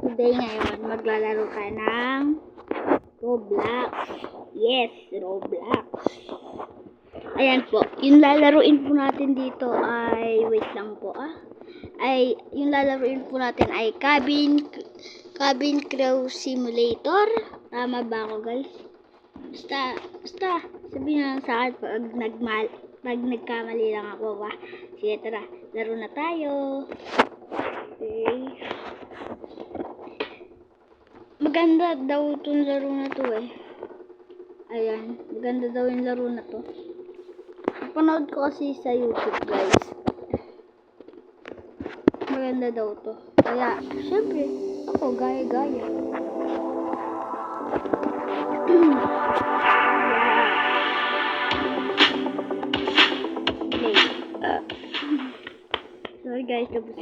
Today ngayon, maglalaro ka ng Roblox. Yes, Roblox. Ayan po, yung lalaruin po natin dito ay, wait lang po yung lalaruin po natin ay Cabin Crew Simulator. Tama ba ako, guys? Basta, sabihin lang sa akin pag nagkamali lang ako, ba? Sige, tara, laro na tayo. Okay. Maganda daw itong laro na to eh. Ayan, maganda daw yung laro na to. Napanood ko kasi sa YouTube, guys. Maganda daw to. Kaya, syempre, ako gaya-gaya. Okay. Sorry guys, tapos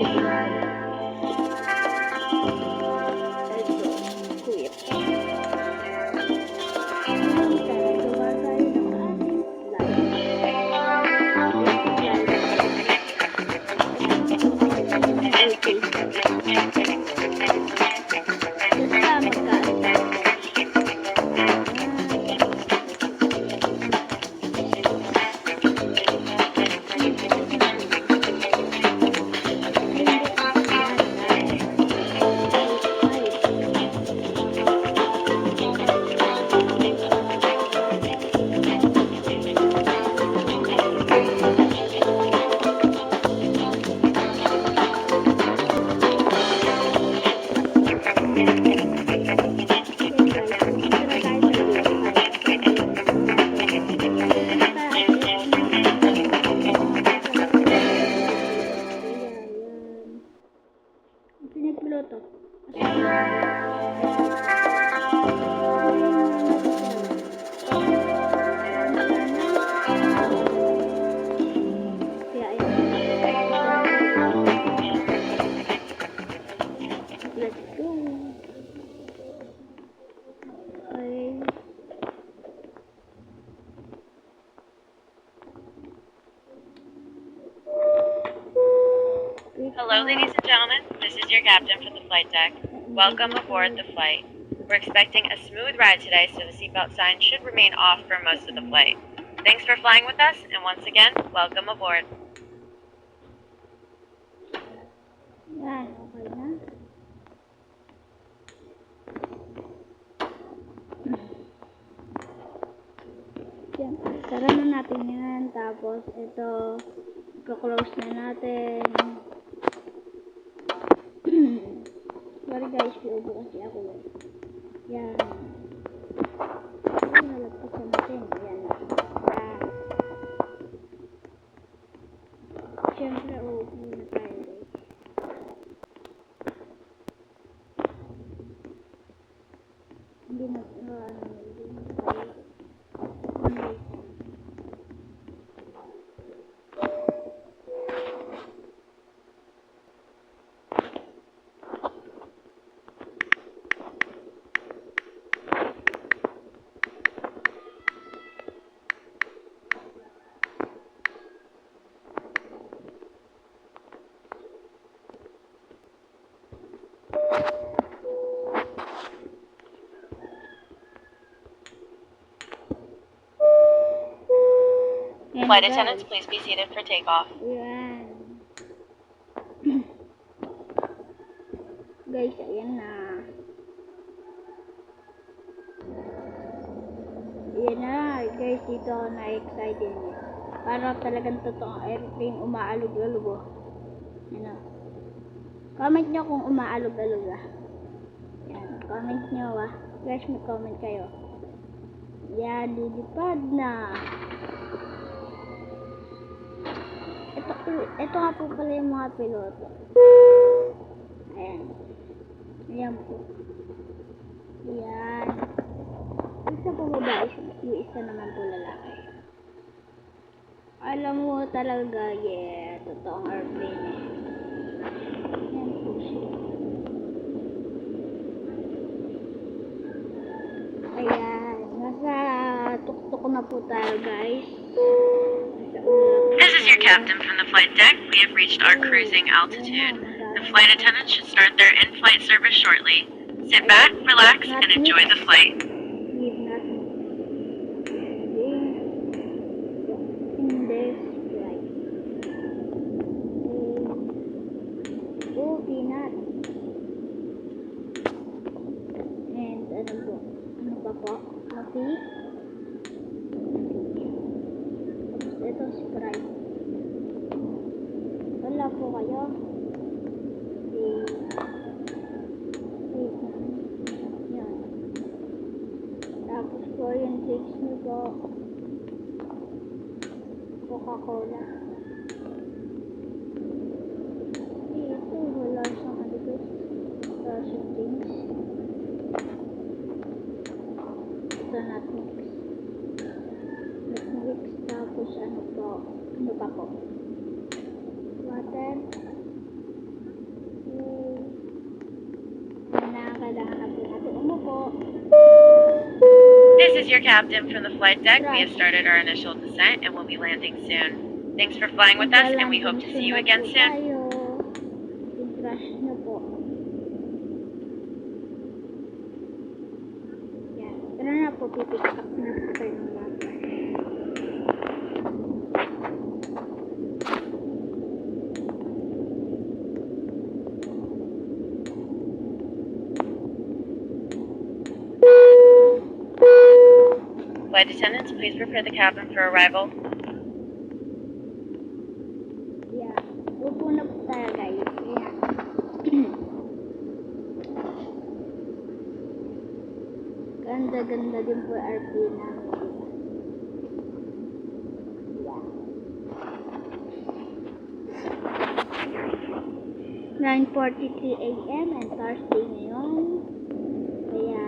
pinagpiloto. Let's go. Okay. Hello, ladies and gentlemen. This is your captain for the flight deck. Welcome aboard the flight. We're expecting a smooth ride today, so the seatbelt sign should remain off for most of the flight. Thanks for flying with us, and once again, welcome aboard. Yan, okay na. Yan, tara na natin yan. Tapos, ito, close na natin. Sorry guys, piubo kasi ako. Yan. Ay, nalagpasan natin. Yan. Siyempre, uupo na tayo guys. Hindi na tayo. Flight attendants, please be seated for takeoff. Yan. Guys, ayan na. Ayan na, guys, dito ako na-excited. Para talagang totoong airplane umaalog-alog. Ano? Comment nyo kung umaalog-alog. Yan, comment nyo Guys, mag-comment kayo. Yan, lilipad na. Ito nga po pala yung mga piloto. Ayan. Ayan po. Ayan. Isa po babae, yung isa naman po lalaki. Alam mo talaga, yeah, totoong airplane eh. Ayan po siya. Ayan. Nasa tuktok na po tayo, guys. This is your captain from the flight deck. We have reached our cruising altitude. The flight attendants should start their in-flight service shortly. only. Sit back, relax, and enjoy the flight. Leave nothing in this flight. Oh, peanut. And ano po? Ano pa po? Coffee. Tapos ito, Sprite. Wala po kayo. Wait na. Yan. Tapos po yung drinks nyo po. Coca-Cola. Ito, wala siyang ano po. Tapos yung drinks. Ito natin. Mix. Tapos ano po. Ano pa po? Water. Kailangan na po natin umupo. This is your captain from the flight deck. We have started our initial descent and will be landing soon. Thanks for flying with us, and we hope to see you again soon. I-brush nyo po. Yan. Tara na po, pipick up na po tayo ng water. Flight attendants, please prepare the cabin for arrival. Yeah. Upo na po tayo, guys. Ayan. Ganda-ganda din po RP namin. Yeah. 9:43 AM and Thursday ngayon. Kaya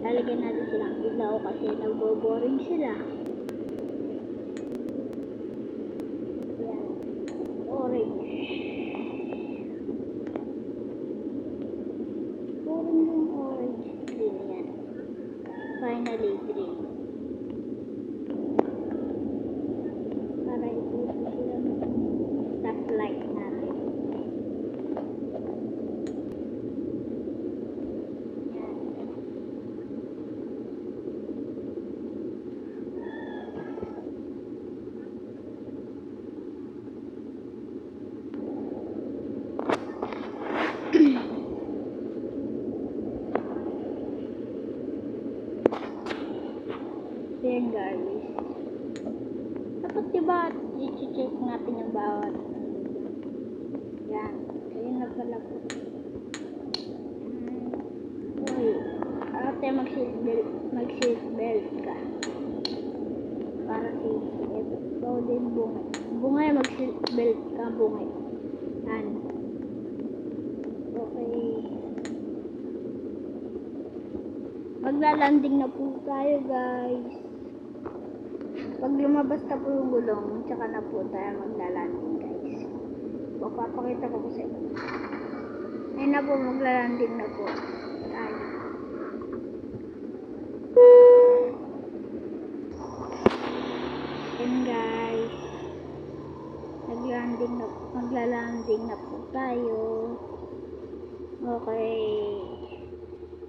lalagyan natin silang ilaw kasi nagbo-boring sila. Yan. Orange. Boring yung orange. Green yan. Finally green. Para ito sila stop light natin. Yan guys. Dapat diba i-check natin yung bawat yan. Ayun na pala po. Uy. Ate mag-seat belt ka. Para safety. Ito din bungay. Bungay mag-seat belt ka. Bungay. Yan. Okay. Maglalanding na po tayo guys. Pag lumabas na po yung gulong, tsaka na po tayo maglalanding guys. Papakita ko po sa inyo. Ayun na po, maglalanding na po tayo. Ayun guys. Maglalanding na po tayo. Okay.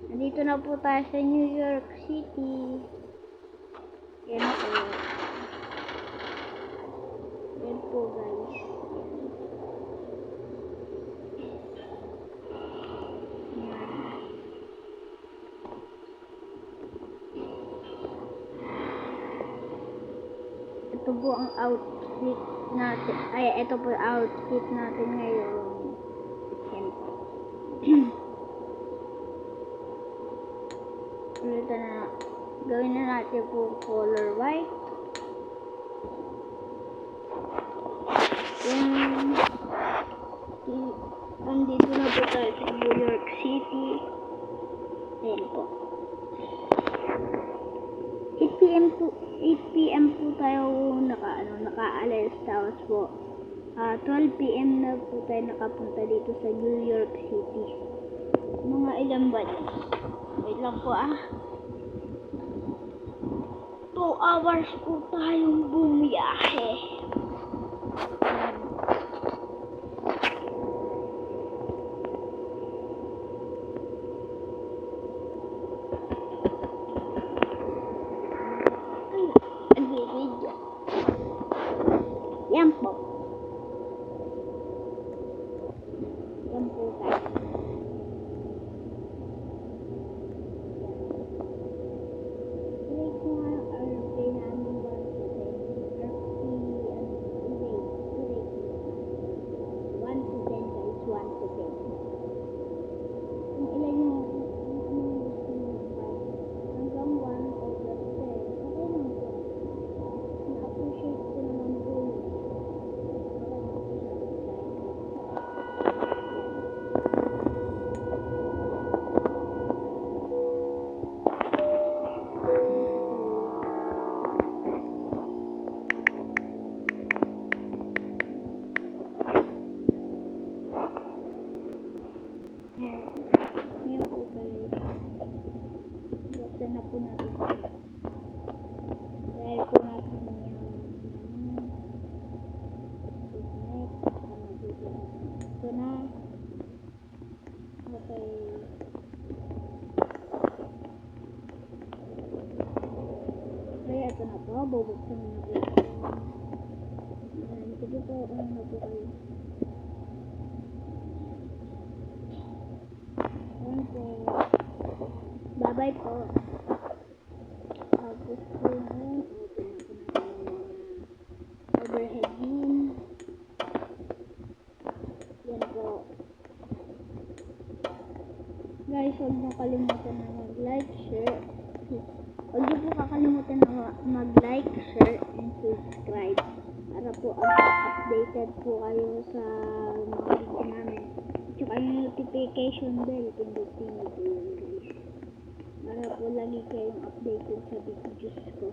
Nandito na po tayo sa New York City. Yan po. Yan po guys. Yan. Ito po ang outfit natin. Ay, ito po ang outfit natin ngayon. Yan po. Ito na. Gawin na natin po color white. Andito na po tayo sa New York City. Ayan po. 8 PM po tayo naka-alis. Tapos po 12 PM na po tayo nakapunta dito sa New York City. Mga ilan ba yun? Wait lang po 2 hours po tayong bumiyahe. na po natin. Dahil po natin yung ito na. Okay. Kaya ito na po. Bubuksan na po. Ayan. Sige po. Ano na po kayo. Ayan po. Bye-bye po. Tapos po ngayon. Open na po natin yung overhead beam. Yan po. Guys, huwag niyo kalimutan na mag-like, share. Huwag niyo po kakalimutan na mag-like, share, and subscribe. Para po updated po kayo sa mga video namin. Tsaka yung notification bell, pindutin niyo po yun guys. Para po lagi kayong updated sa videos ko.